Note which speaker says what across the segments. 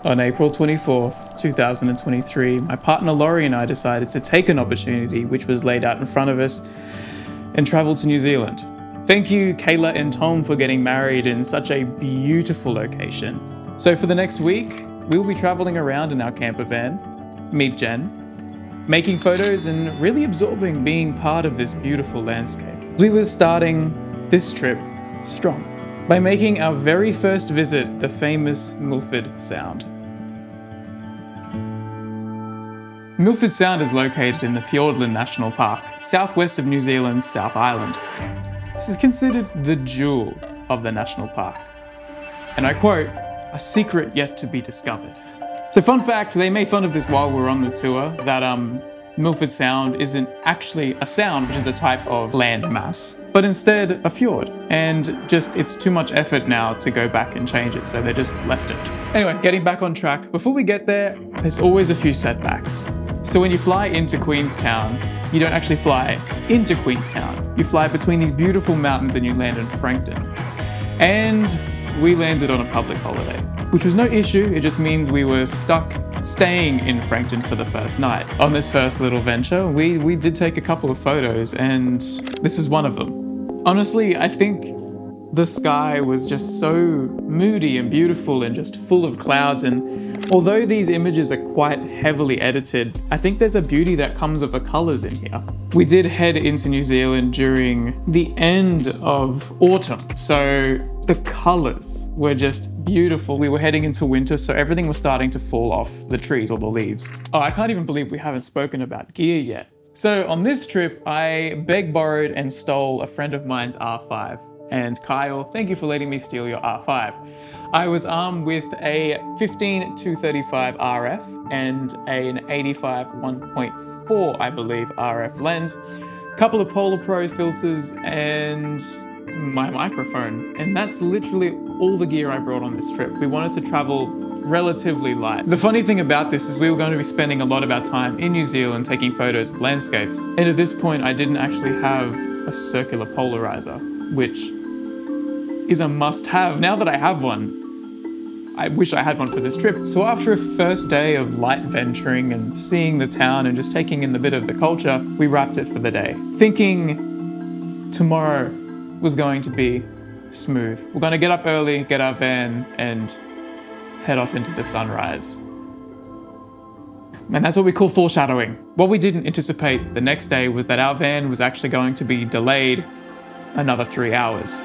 Speaker 1: On April 24th, 2023, my partner Laurie and I decided to take an opportunity which was laid out in front of us and travel to New Zealand. Thank you, Kayla and Tom, for getting married in such a beautiful location. So for the next week, we'll be traveling around in our camper van, meet Jen, making photos and really absorbing being part of this beautiful landscape. We were starting this trip strong by making our very first visit, the famous Milford Sound. Milford Sound is located in the Fiordland National Park, southwest of New Zealand's South Island. This is considered the jewel of the national park. And I quote, "a secret yet to be discovered." So fun fact, they made fun of this while we were on the tour, that Milford Sound isn't actually a sound, which is a type of land mass, but instead a fjord. And just, it's too much effort now to go back and change it, so they just left it. Anyway, getting back on track, before we get there, there's always a few setbacks. So when you fly into Queenstown, you don't actually fly into Queenstown. You fly between these beautiful mountains and you land in Frankton. And we landed on a public holiday, which was no issue. It just means we were stuck staying in Frankton for the first night. On this first little venture, we did take a couple of photos, and this is one of them. Honestly, I think the sky was just so moody and beautiful and just full of clouds, and although these images are quite heavily edited, I think there's a beauty that comes of the colours in here. We did head into New Zealand during the end of autumn, so the colours were just beautiful. We were heading into winter, so everything was starting to fall off the trees or the leaves. Oh, I can't even believe we haven't spoken about gear yet. So on this trip, I begged, borrowed and stole a friend of mine's R5. And Kyle, thank you for letting me steal your R5. I was armed with a 15-235 RF and an 85 1.4, I believe, RF lens, a couple of Polar Pro filters, and my microphone. And that's literally all the gear I brought on this trip. We wanted to travel relatively light. The funny thing about this is we were going to be spending a lot of our time in New Zealand taking photos of landscapes. And at this point, I didn't actually have a circular polarizer, which is a must-have. Now that I have one, I wish I had one for this trip. So after a first day of light venturing and seeing the town and just taking in the bit of the culture, we wrapped it for the day, thinking tomorrow was going to be smooth. We're going to get up early, get our van, and head off into the sunrise. And that's what we call foreshadowing. What we didn't anticipate the next day was that our van was actually going to be delayed another 3 hours.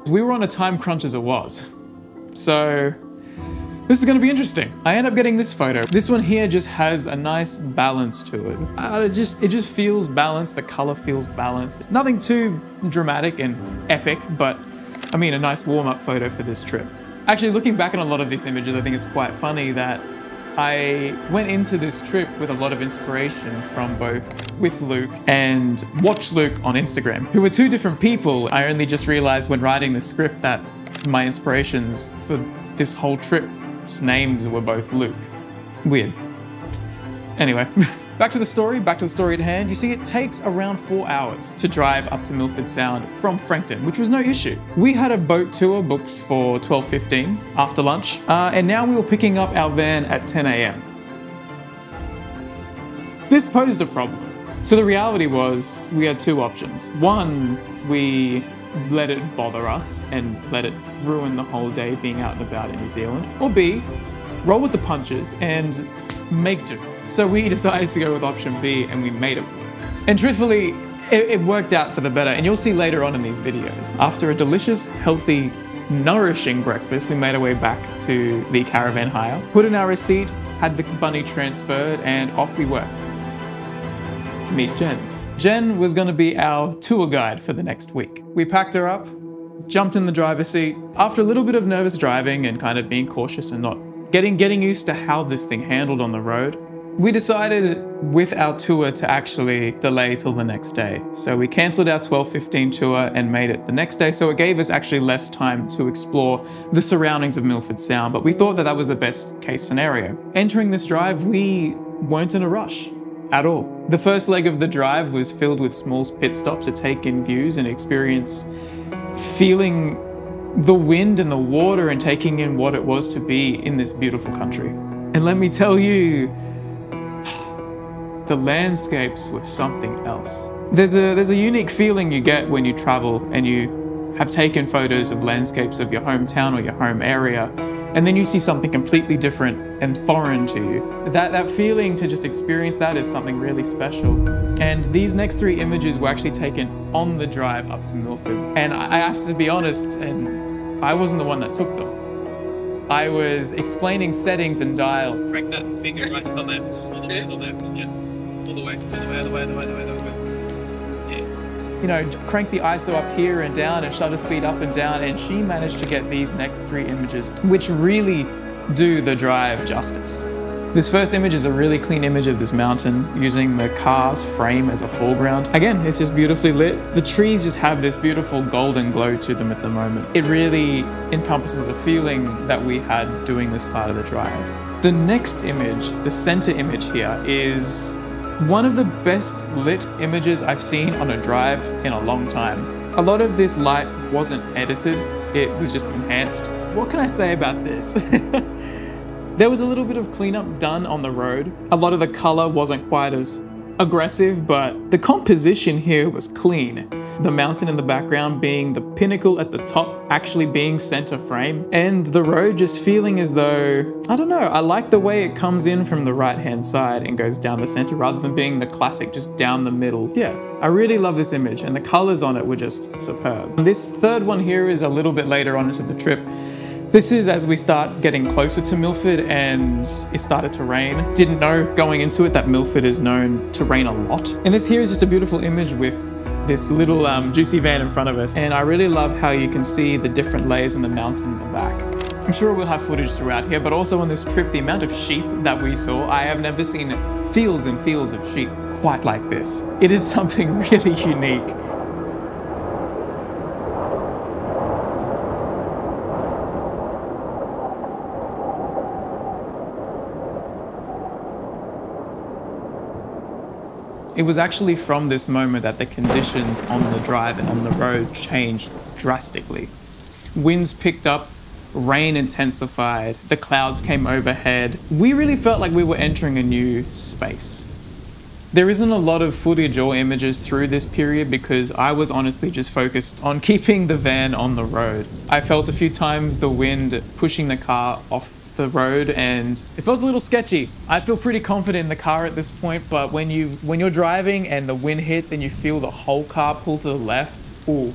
Speaker 1: We were on a time crunch as it was. So this is going to be interesting. I end up getting this photo. This one here just has a nice balance to it. It just feels balanced. The color feels balanced. Nothing too dramatic and epic, but I mean, a nice warm-up photo for this trip. Actually, looking back on a lot of these images, I think it's quite funny that I went into this trip with a lot of inspiration from both with Luke and Watch Luke on Instagram, who were two different people. I only just realized when writing the script that my inspirations for this whole trip's names were both Luke. Weird. Anyway, back to the story at hand. You see, it takes around 4 hours to drive up to Milford Sound from Frankton, which was no issue. We had a boat tour booked for 12:15 after lunch, and now we were picking up our van at 10 a.m. This posed a problem. So the reality was we had two options. One, we let it bother us and let it ruin the whole day being out and about in New Zealand. Or B, roll with the punches and make do. So we decided to go with option B, and we made it work. And truthfully, it worked out for the better, and you'll see later on in these videos. After a delicious, healthy, nourishing breakfast, we made our way back to the caravan hire, put in our receipt, had the money transferred, and off we were. Meet Jen. Jen was going to be our tour guide for the next week. We packed her up, jumped in the driver's seat. After a little bit of nervous driving and kind of being cautious and not getting used to how this thing handled on the road, we decided with our tour to actually delay till the next day. So we cancelled our 12:15 tour and made it the next day. So it gave us actually less time to explore the surroundings of Milford Sound, but we thought that that was the best case scenario. Entering this drive, we weren't in a rush at all. The first leg of the drive was filled with small pit stops to take in views and experience feeling the wind and the water and taking in what it was to be in this beautiful country. And let me tell you, the landscapes were something else. There's a unique feeling you get when you travel and you have taken photos of landscapes of your hometown or your home area, and then you see something completely different and foreign to you. That feeling to just experience that is something really special. And these next 3 images were actually taken on the drive up to Milford. And I have to be honest, and I wasn't the one that took them. I was explaining settings and dials.
Speaker 2: Crank that finger right to the left. All the way to the left. Yeah. All the way. All the way. Yeah.
Speaker 1: You know, crank the ISO up here and down and shutter speed up and down, and she managed to get these next 3 images, which really do the drive justice. This first image is a really clean image of this mountain using the car's frame as a foreground. Again, it's just beautifully lit. The trees just have this beautiful golden glow to them at the moment. It really encompasses a feeling that we had doing this part of the drive. The next image, the center image here, is one of the best lit images I've seen on a drive in a long time. A lot of this light wasn't edited, it was just enhanced. What can I say about this? There was a little bit of cleanup done on the road. A lot of the color wasn't quite as aggressive, but the composition here was clean. The mountain in the background being the pinnacle at the top actually being center frame, and the road just feeling as though, I don't know, I like the way it comes in from the right hand side and goes down the center rather than being the classic just down the middle. Yeah, I really love this image, and the colors on it were just superb. And this third one here is a little bit later on into the trip. This is as we start getting closer to Milford and it started to rain. Didn't know going into it that Milford is known to rain a lot. And this here is just a beautiful image with this little juicy van in front of us. And I really love how you can see the different layers in the mountain in the back. I'm sure we'll have footage throughout here, but also on this trip, the amount of sheep that we saw, I have never seen fields and fields of sheep quite like this. It is something really unique. It was actually from this moment that the conditions on the drive and on the road changed drastically. Winds picked up, rain intensified, the clouds came overhead. We really felt like we were entering a new space. There isn't a lot of footage or images through this period because I was honestly just focused on keeping the van on the road. I felt a few times the wind pushing the car off the road and it felt a little sketchy. I feel pretty confident in the car at this point, but when you're driving and the wind hits and you feel the whole car pull to the left, ooh,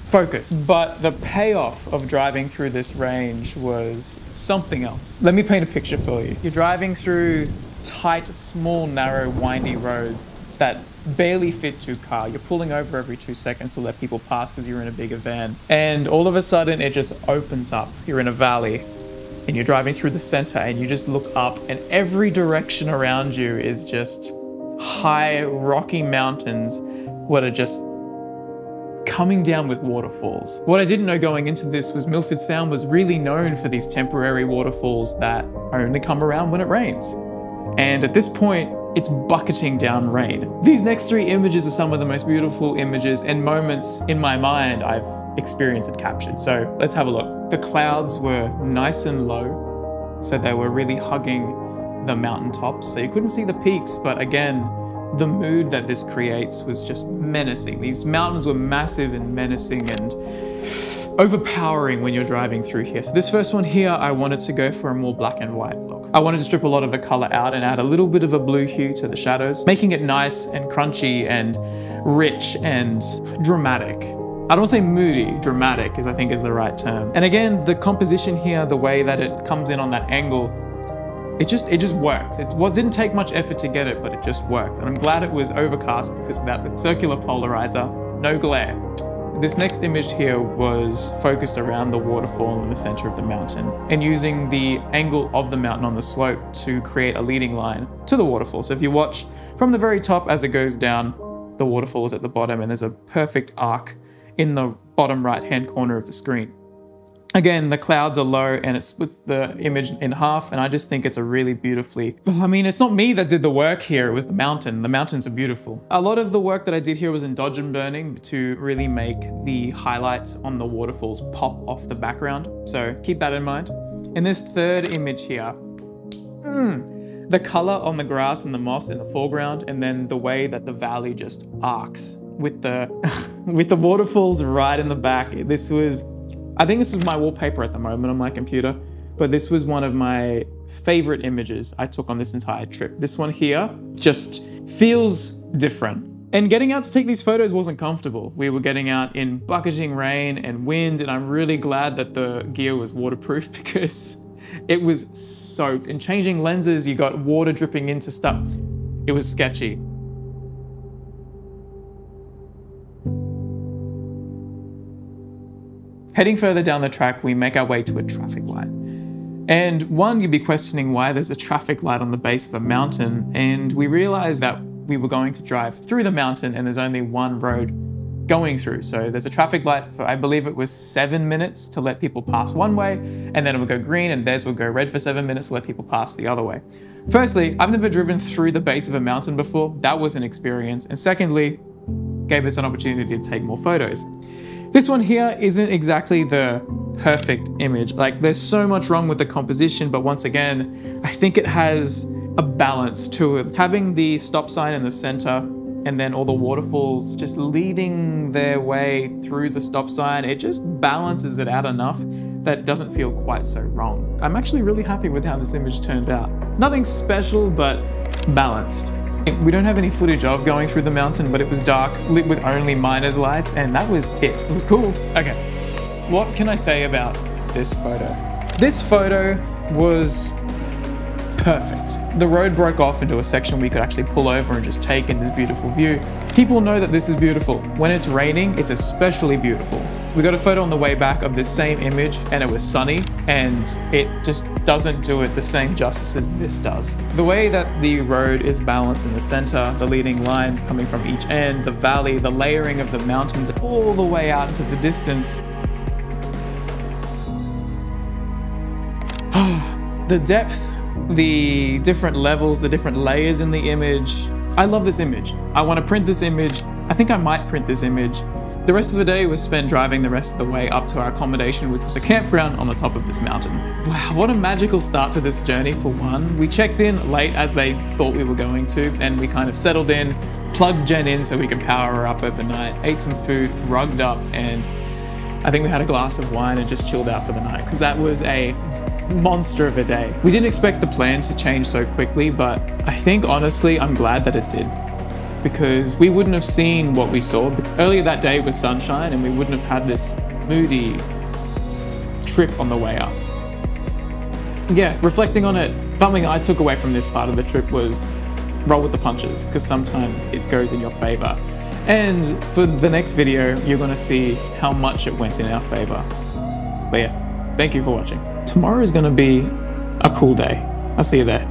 Speaker 1: focus. But the payoff of driving through this range was something else. Let me paint a picture for you. You're driving through tight, small, narrow, windy roads that barely fit 2 cars. You're pulling over every 2 seconds to let people pass because you're in a bigger van. And all of a sudden it just opens up. You're in a valley. And you're driving through the center and you just look up and every direction around you is just high rocky mountains what are just coming down with waterfalls. What I didn't know going into this was Milford Sound was really known for these temporary waterfalls that only come around when it rains. And at this point, it's bucketing down rain. These next 3 images are some of the most beautiful images and moments in my mind I've experienced and captured. So let's have a look. The clouds were nice and low, so they were really hugging the mountaintops. So you couldn't see the peaks, but again, the mood that this creates was just menacing. These mountains were massive and menacing and overpowering when you're driving through here. So this first one here, I wanted to go for a more black and white look. I wanted to strip a lot of the color out and add a little bit of a blue hue to the shadows, making it nice and crunchy and rich and dramatic. I don't want to say moody, dramatic I think is the right term. And again, the composition here, the way that it comes in on that angle, it just works. It didn't take much effort to get it, but it just works. And I'm glad it was overcast because without the circular polarizer, no glare. This next image here was focused around the waterfall in the center of the mountain and using the angle of the mountain on the slope to create a leading line to the waterfall. So if you watch from the very top as it goes down, the waterfall is at the bottom and there's a perfect arc in the bottom right-hand corner of the screen. Again, the clouds are low and it splits the image in half, and I just think it's a really beautifully... I mean, it's not me that did the work here, it was the mountain. The mountains are beautiful. A lot of the work that I did here was in dodge and burning to really make the highlights on the waterfalls pop off the background. So keep that in mind. In this third image here, the color on the grass and the moss in the foreground, and then the way that the valley just arcs with the, with the waterfalls right in the back. This was... I think this is my wallpaper at the moment on my computer, but this was one of my favorite images I took on this entire trip. This one here just feels different. And getting out to take these photos wasn't comfortable. We were getting out in bucketing rain and wind, and I'm really glad that the gear was waterproof because it was soaked. And changing lenses, you got water dripping into stuff. It was sketchy. Heading further down the track, we make our way to a traffic light. And one, you'd be questioning why there's a traffic light on the base of a mountain, and we realized that we were going to drive through the mountain and there's only one road going through. So there's a traffic light for, I believe it was 7 minutes to let people pass one way, and then it would go green and theirs would go red for 7 minutes to let people pass the other way. Firstly, I've never driven through the base of a mountain before. That was an experience. And secondly, gave us an opportunity to take more photos. This one here isn't exactly the perfect image. Like, there's so much wrong with the composition, but once again, I think it has a balance to it. Having the stop sign in the center and then all the waterfalls just leading their way through the stop sign, it just balances it out enough that it doesn't feel quite so wrong. I'm actually really happy with how this image turned out. Nothing special, but balanced. We don't have any footage of going through the mountain, but it was dark, lit with only miner's lights, and that was it. It was cool. Okay, what can I say about this photo? This photo was perfect. The road broke off into a section we could actually pull over and just take in this beautiful view. People know that this is beautiful. When it's raining, it's especially beautiful. We got a photo on the way back of this same image and it was sunny, and it just doesn't do it the same justice as this does. The way that the road is balanced in the center, the leading lines coming from each end, the valley, the layering of the mountains all the way out into the distance. The depth, the different levels, the different layers in the image. I love this image. I want to print this image. I think I might print this image. The rest of the day was spent driving the rest of the way up to our accommodation, which was a campground on the top of this mountain. Wow, what a magical start to this journey for one. We checked in late as they thought we were going to, and we kind of settled in, plugged Jen in so we could power her up overnight, ate some food, rugged up, and I think we had a glass of wine and just chilled out for the night because that was a monster of a day. We didn't expect the plan to change so quickly, but I think honestly, I'm glad that it did, because we wouldn't have seen what we saw. Earlier that day was sunshine and we wouldn't have had this moody trip on the way up. Yeah, reflecting on it, something I took away from this part of the trip was roll with the punches, because sometimes it goes in your favor. And for the next video, you're gonna see how much it went in our favor. But yeah, thank you for watching. Tomorrow is gonna be a cool day. I'll see you there.